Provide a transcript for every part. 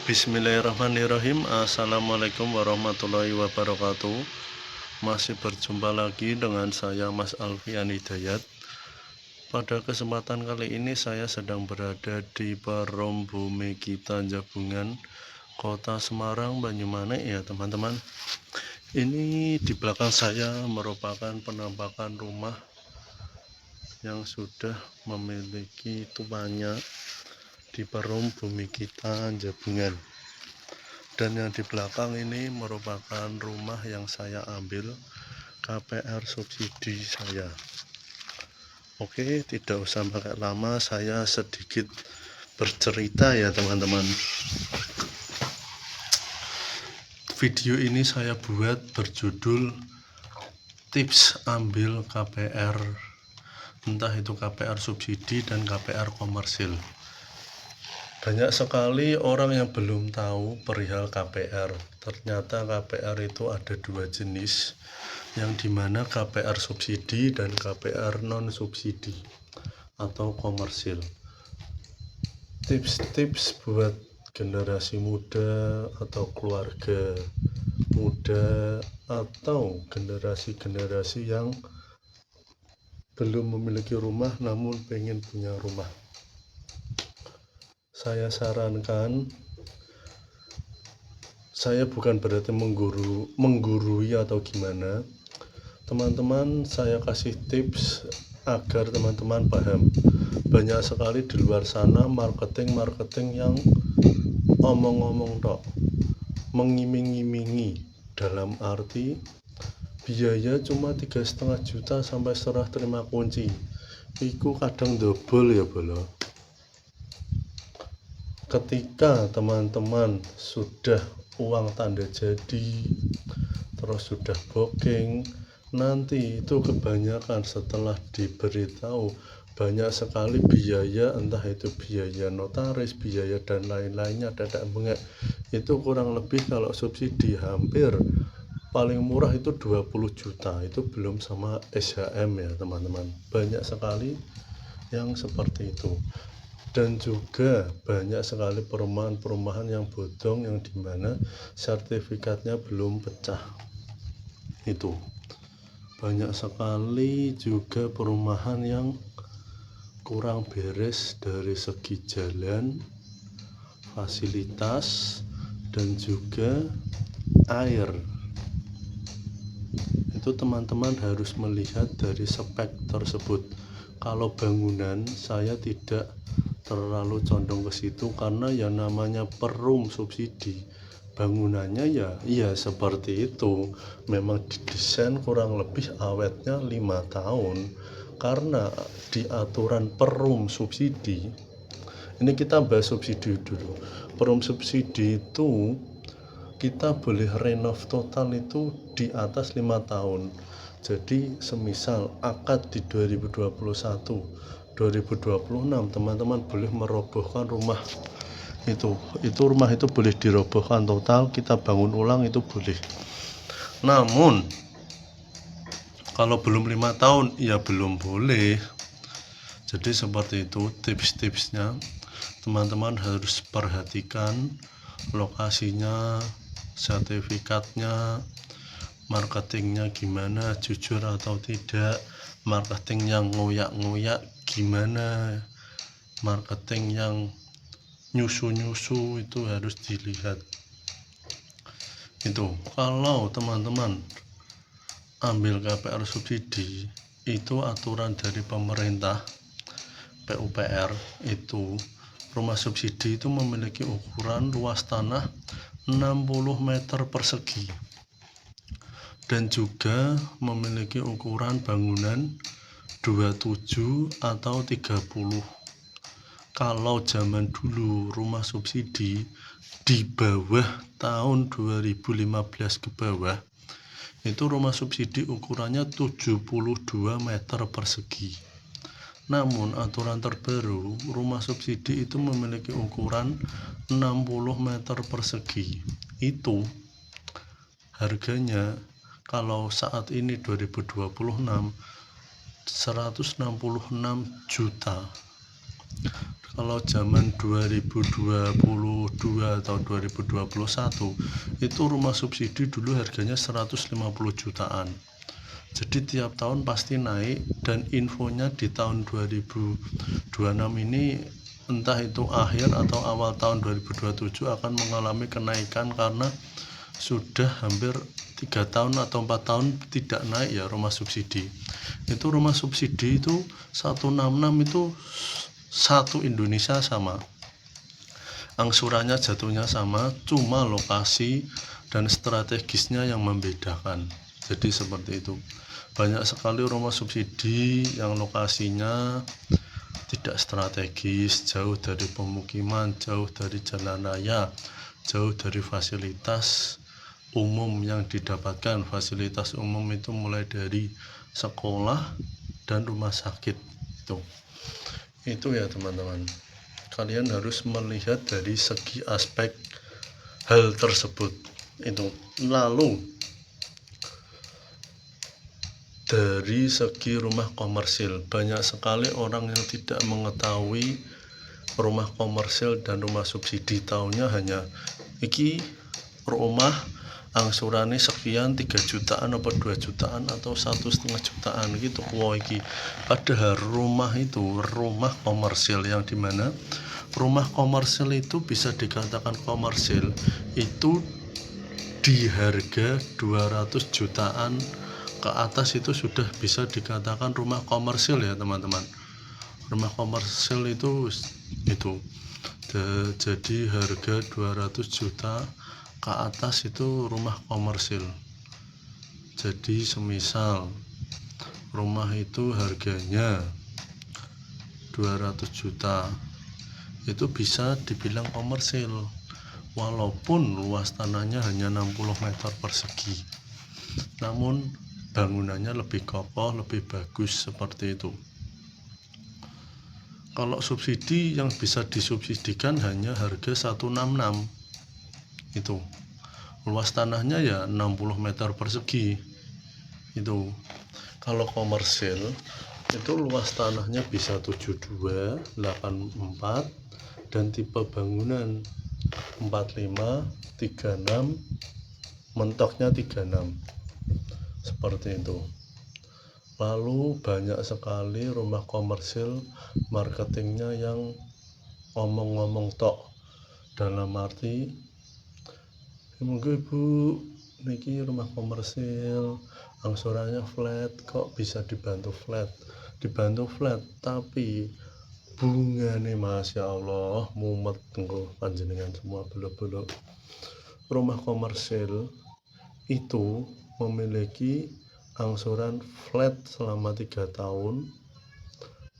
Bismillahirrahmanirrahim. Assalamualaikum warahmatullahi wabarakatuh. Masih berjumpa lagi dengan saya Mas Alfian Hidayat. Pada kesempatan kali ini saya sedang berada di Perum Bumi Kita Jabungan, Kota Semarang, Banyumanik ya teman-teman. Ini di belakang saya merupakan penampakan rumah yang sudah memiliki tuanya di Perum Bumi Kita Jabungan. Dan yang di belakang ini merupakan rumah yang saya ambil KPR subsidi saya. Oke, tidak usah pakai lama, saya sedikit bercerita ya teman-teman. Video ini saya buat berjudul tips ambil KPR, entah itu KPR subsidi dan KPR komersil. Banyak sekali orang yang belum tahu perihal KPR. Ternyata KPR itu ada dua jenis, yang dimana KPR subsidi dan KPR non subsidi atau komersil. Tips-tips buat generasi muda atau keluarga muda atau generasi-generasi yang belum memiliki rumah namun pengen punya rumah. Saya sarankan, saya bukan berarti menggurui atau gimana. Teman-teman, saya kasih tips agar teman-teman paham. Banyak sekali di luar sana marketing yang omong-omong tok, mengiming-imingi, dalam arti biaya cuma 3,5 juta sampai serah terima kunci. Iku kadang double ya bolo. Ketika teman-teman sudah uang tanda jadi, terus sudah booking, nanti itu kebanyakan setelah diberitahu banyak sekali biaya, entah itu biaya notaris, biaya dan lain-lainnya, dadak bengek. Itu kurang lebih kalau subsidi hampir paling murah itu 20 juta, itu belum sama SHM ya teman-teman. Banyak sekali yang seperti itu. Dan juga banyak sekali perumahan-perumahan yang bodong, yang dimana sertifikatnya belum pecah. Itu banyak sekali juga perumahan yang kurang beres dari segi jalan, fasilitas, dan juga air. Itu teman-teman harus melihat dari spek tersebut. Kalau bangunan saya tidak terlalu condong ke situ, karena yang namanya perum subsidi bangunannya ya seperti itu, memang didesain kurang lebih awetnya 5 tahun. Karena di aturan perum subsidi, ini kita bahas subsidi dulu. Perum subsidi itu kita boleh renov total itu di atas 5 tahun. Jadi semisal akad di 2021 2026 teman-teman boleh merobohkan rumah itu rumah itu boleh dirobohkan total, kita bangun ulang itu boleh. Namun kalau belum 5 tahun ya belum boleh. Jadi seperti itu tips-tipsnya. Teman-teman harus perhatikan lokasinya, sertifikatnya, marketingnya gimana, jujur atau tidak, marketing yang ngoyak-ngoyak gimana, marketing yang nyusu-nyusu itu harus dilihat. Itu kalau teman-teman ambil KPR subsidi, itu aturan dari pemerintah PUPR, itu rumah subsidi itu memiliki ukuran luas tanah 60 meter persegi dan juga memiliki ukuran bangunan 27 atau 30. Kalau zaman dulu rumah subsidi di bawah tahun 2015 ke bawah, itu rumah subsidi ukurannya 72 meter persegi. Namun aturan terbaru, rumah subsidi itu memiliki ukuran 60 meter persegi. Itu harganya kalau saat ini 2026 166 juta. Kalau zaman 2022 atau 2021 itu rumah subsidi dulu harganya 150 jutaan. Jadi tiap tahun pasti naik, dan infonya di tahun 2026 ini entah itu akhir atau awal tahun 2027 akan mengalami kenaikan karena sudah hampir 3 tahun atau 4 tahun tidak naik ya rumah subsidi. Itu rumah subsidi itu 166 itu satu Indonesia sama. Angsurannya jatuhnya sama, cuma lokasi dan strategisnya yang membedakan. Jadi seperti itu. Banyak sekali rumah subsidi yang lokasinya tidak strategis, jauh dari pemukiman, jauh dari jalan raya, jauh dari fasilitas umum yang didapatkan. Fasilitas umum itu mulai dari sekolah dan rumah sakit. Itu ya teman-teman. Kalian harus melihat dari segi aspek hal tersebut. Itu lalu dari segi rumah komersil, banyak sekali orang yang tidak mengetahui rumah komersil dan rumah subsidi. Taunya hanya iki rumah angsurannya sekian, 3 jutaan atau 2 jutaan atau 1,5 jutaan gitu. Wah iki padahal rumah itu rumah komersil, yang dimana rumah komersil itu bisa dikatakan komersil itu di harga 200 jutaan ke atas itu sudah bisa dikatakan rumah komersil ya teman-teman. Rumah komersil itu jadi harga 200 juta ke atas itu rumah komersil. Jadi semisal rumah itu harganya 200 juta itu bisa dibilang komersil walaupun luas tanahnya hanya 60 meter persegi, namun bangunannya lebih kokoh, lebih bagus seperti itu. Kalau subsidi yang bisa disubsidikan hanya harga 166 itu, luas tanahnya ya 60 meter persegi itu. Kalau komersil itu luas tanahnya bisa 72, 84 dan tipe bangunan 45, 36, mentoknya 36 seperti itu. Lalu banyak sekali rumah komersil marketingnya yang ngomong-ngomong tok, dalam arti mungkin bu niki rumah komersil angsurannya flat, kok bisa dibantu flat tapi bungane masya Allah mumet engko panjenengan semua belok-belok. Rumah komersil itu memiliki angsuran flat selama 3 tahun.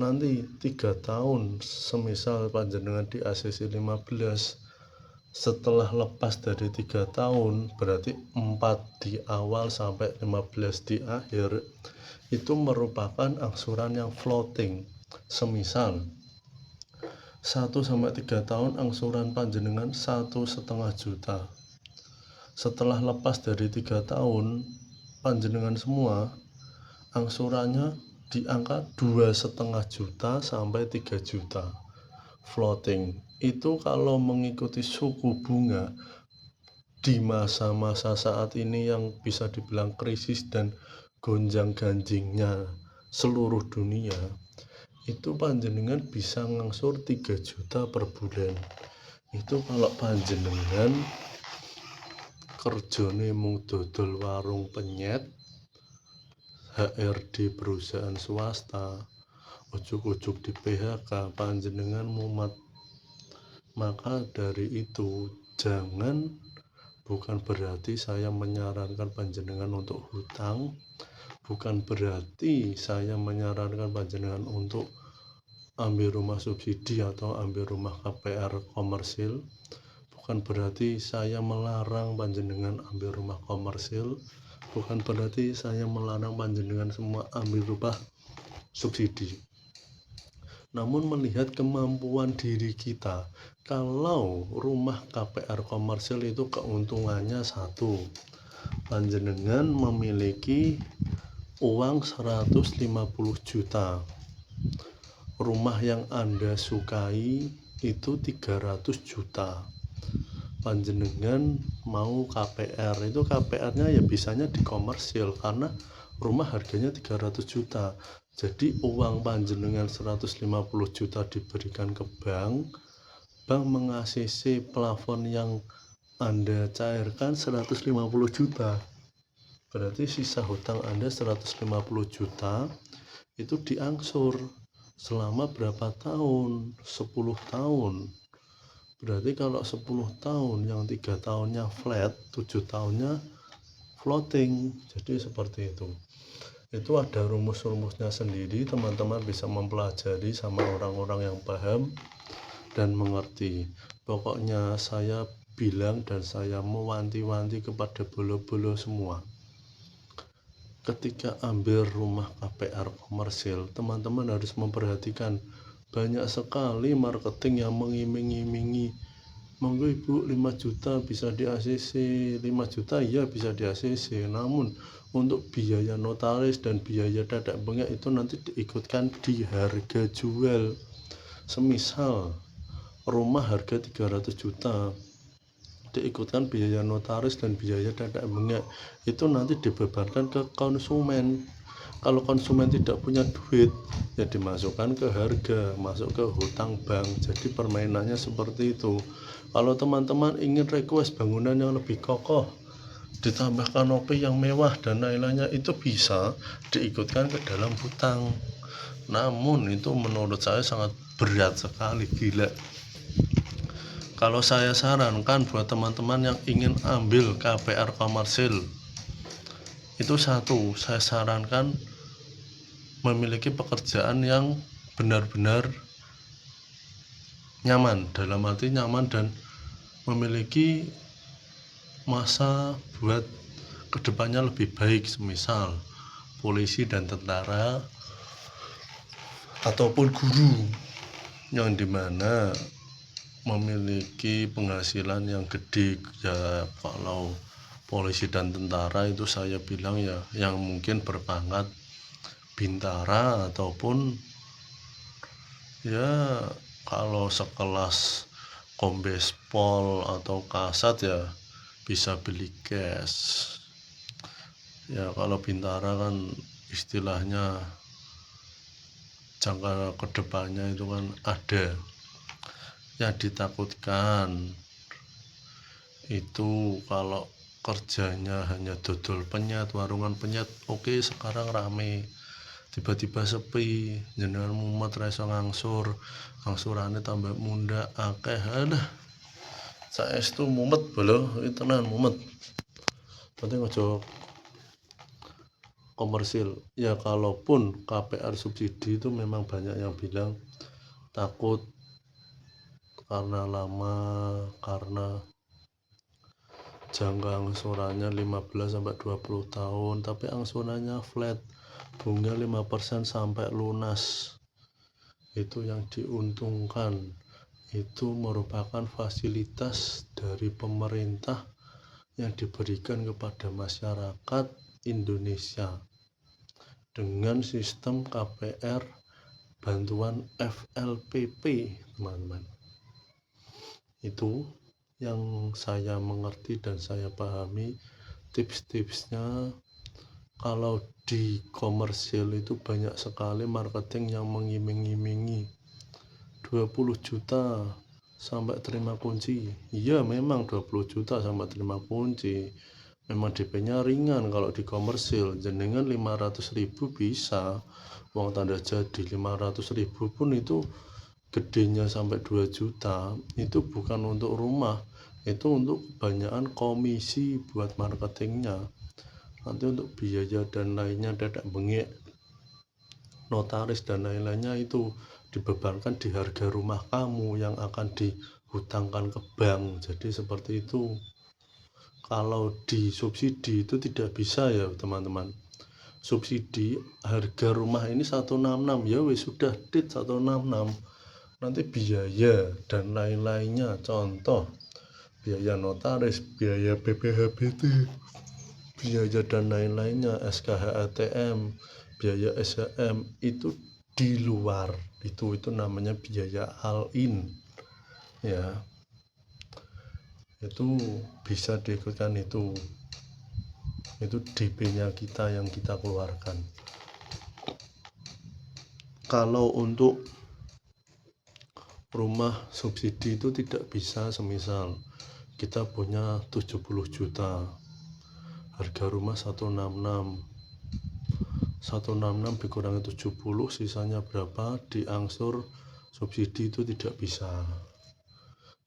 Nanti 3 tahun semisal panjenengan di ACC 15, setelah lepas dari 3 tahun berarti 4 di awal sampai 15 di akhir itu merupakan angsuran yang floating. Semisal 1-3 tahun angsuran panjenengan 1,5 juta. Setelah lepas dari 3 tahun panjenengan semua angsurannya di angka 2,5 juta sampai 3 juta floating. Itu kalau mengikuti suku bunga di masa-masa saat ini yang bisa dibilang krisis dan gonjang-ganjingnya seluruh dunia, itu panjenengan bisa ngangsur 3 juta per bulan. Itu kalau panjenengan kerjane mung dodol warung penyet, HRD perusahaan swasta, ujuk-ujuk di PHK, panjenengan mumet. Maka dari itu bukan berarti saya menyarankan panjenengan untuk hutang, bukan berarti saya menyarankan panjenengan untuk ambil rumah subsidi atau ambil rumah KPR komersil. Bukan berarti saya melarang panjenengan ambil rumah komersil, bukan berarti saya melarang panjenengan semua ambil rumah subsidi. Namun melihat kemampuan diri kita, kalau rumah KPR komersil itu keuntungannya satu, panjenengan memiliki uang 150 juta. rumah yang Anda sukai itu 300 juta. Panjenengan mau KPR, itu KPR-nya ya bisanya di komersil karena rumah harganya 300 juta. Jadi uang panjenengan 150 juta diberikan ke bank meng-ACC plafon yang Anda cairkan 150 juta. Berarti sisa hutang Anda 150 juta itu diangsur selama berapa tahun? 10 tahun. Berarti kalau 10 tahun, yang 3 tahunnya flat, 7 tahunnya floating. Jadi seperti itu. Itu ada rumus-rumusnya sendiri, teman-teman bisa mempelajari sama orang-orang yang paham dan mengerti. Pokoknya saya bilang dan saya mewanti-wanti kepada bolo-bolo semua. Ketika ambil rumah KPR komersil, teman-teman harus memperhatikan banyak sekali marketing yang mengiming-imingi, monggo ibu 5 juta bisa di ACC, 5 juta ya bisa di ACC, namun untuk biaya notaris dan biaya dadak bengek itu nanti diikutkan di harga jual. Semisal rumah harga 300 juta diikutkan biaya notaris dan biaya dadak bengek, itu nanti dibebankan ke konsumen. Kalau konsumen tidak punya duit, ya dimasukkan ke harga, masuk ke hutang bank. Jadi permainannya seperti itu. Kalau teman-teman ingin request bangunan yang lebih kokoh, ditambahkan OP yang mewah dan lain-lainnya, itu bisa diikutkan ke dalam hutang. Namun itu menurut saya sangat berat sekali, gila. Kalau saya sarankan buat teman-teman yang ingin ambil KPR komersil, itu satu, saya sarankan memiliki pekerjaan yang benar-benar nyaman, dalam arti nyaman dan memiliki masa buat kedepannya lebih baik, semisal polisi dan tentara ataupun guru, yang dimana memiliki penghasilan yang gede. Ya kalau polisi dan tentara itu saya bilang ya yang mungkin berpangkat bintara, ataupun ya kalau sekelas kombes pol atau kasat ya bisa beli cash. Ya kalau bintara kan istilahnya jangka kedepannya itu kan ada. Yang ditakutkan itu kalau kerjanya hanya dodol penyet, warungan penyet, oke sekarang rame, tiba-tiba sepi, jenengan mumet reso ngangsur, angsurane tambah munda akeh, alah saestu mumet bolo, tenan mumet. Penting aja komersil. Ya kalaupun KPR subsidi itu memang banyak yang bilang takut karena lama, karena jangka angsurannya 15-20 tahun, tapi angsurannya flat, bunga 5% sampai lunas. Itu yang diuntungkan. Itu merupakan fasilitas dari pemerintah yang diberikan kepada masyarakat Indonesia dengan sistem KPR bantuan FLPP, teman-teman. Itu yang saya mengerti dan saya pahami. Tips-tipsnya, kalau di komersil itu banyak sekali marketing yang mengiming-imingi 20 juta sampai terima kunci. Iya memang 20 juta sampai terima kunci, memang DP-nya ringan. Kalau di komersil jenengan 500.000 bisa uang tanda jadi. 500.000 pun itu gedenya sampai 2 juta, itu bukan untuk rumah, itu untuk kebanyakan komisi buat marketingnya. Nanti untuk biaya dan lainnya, dadak bengek, notaris dan lain-lainnya itu dibebankan di harga rumah kamu yang akan dihutangkan ke bank. Jadi seperti itu. Kalau di subsidi itu tidak bisa ya teman-teman. Subsidi harga rumah ini 166, ya wis sudah dit 166. Nanti biaya dan lain-lainnya, contoh biaya notaris, biaya BPHBT, biaya dan lain-lainnya, SKH ATM, biaya SHM, itu di luar itu namanya biaya all-in ya, itu bisa diikutkan, itu DP-nya kita yang kita keluarkan. Kalau untuk rumah subsidi itu tidak bisa, semisal kita punya 70 juta, harga rumah 166 dikurangi 70, sisanya berapa diangsur subsidi, itu tidak bisa.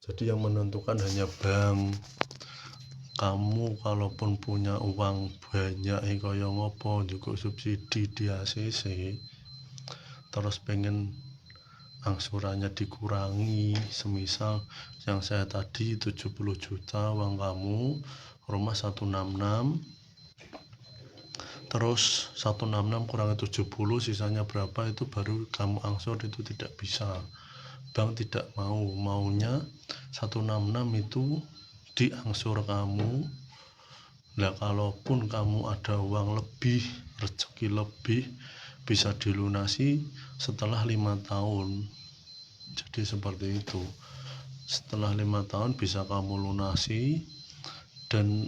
Jadi yang menentukan hanya bank. Kamu kalaupun punya uang banyak kaya ngopo juga subsidi di ACC, terus pengen angsurannya dikurangi, semisal yang saya tadi 70 juta uang kamu, rumah 166, terus 166 kurangi 70, sisanya berapa, itu baru kamu angsur, itu tidak bisa. Bank tidak maunya 166 itu diangsur kamu. Nah, kalaupun kamu ada uang lebih, rezeki lebih, bisa dilunasi setelah 5 tahun. Jadi seperti itu, setelah 5 tahun bisa kamu lunasi, dan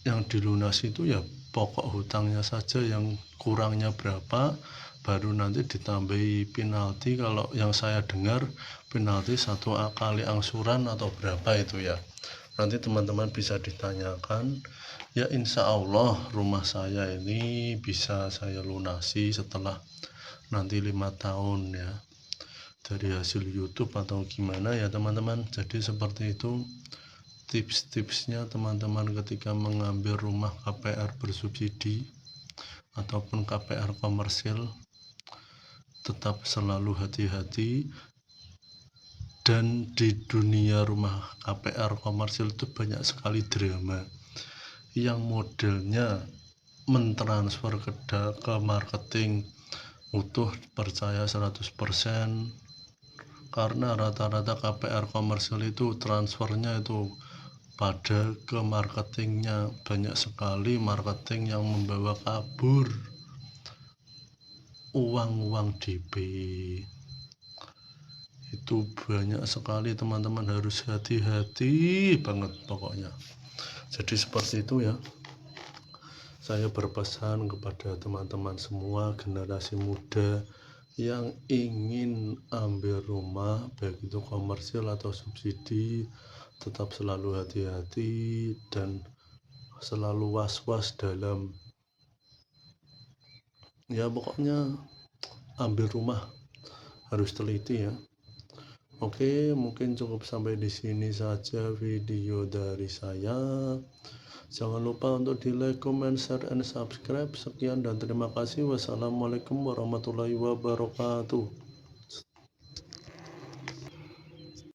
yang dilunasi itu ya pokok hutangnya saja, yang kurangnya berapa baru nanti ditambahi penalti. Kalau yang saya dengar penalti 1 kali angsuran atau berapa itu ya, nanti teman-teman bisa ditanyakan ya. Insya Allah rumah saya ini bisa saya lunasi setelah nanti 5 tahun ya, dari hasil YouTube atau gimana ya teman-teman. Jadi seperti itu tips-tipsnya teman-teman ketika mengambil rumah KPR bersubsidi ataupun KPR komersil. Tetap selalu hati-hati, dan di dunia rumah KPR komersil itu banyak sekali drama yang modelnya mentransfer ke marketing utuh, percaya 100%, karena rata-rata KPR komersil itu transfernya itu pada ke marketingnya. Banyak sekali marketing yang membawa kabur uang DP, itu banyak sekali teman-teman, harus hati-hati banget pokoknya. Jadi seperti itu ya, saya berpesan kepada teman-teman semua generasi muda yang ingin ambil rumah, baik itu komersil atau subsidi, tetap selalu hati-hati dan selalu was-was dalam ya, pokoknya ambil rumah harus teliti ya. Oke, mungkin cukup sampai di sini saja video dari saya. Jangan lupa untuk di like, comment, share, and subscribe. Sekian dan terima kasih. Wassalamualaikum warahmatullahi wabarakatuh.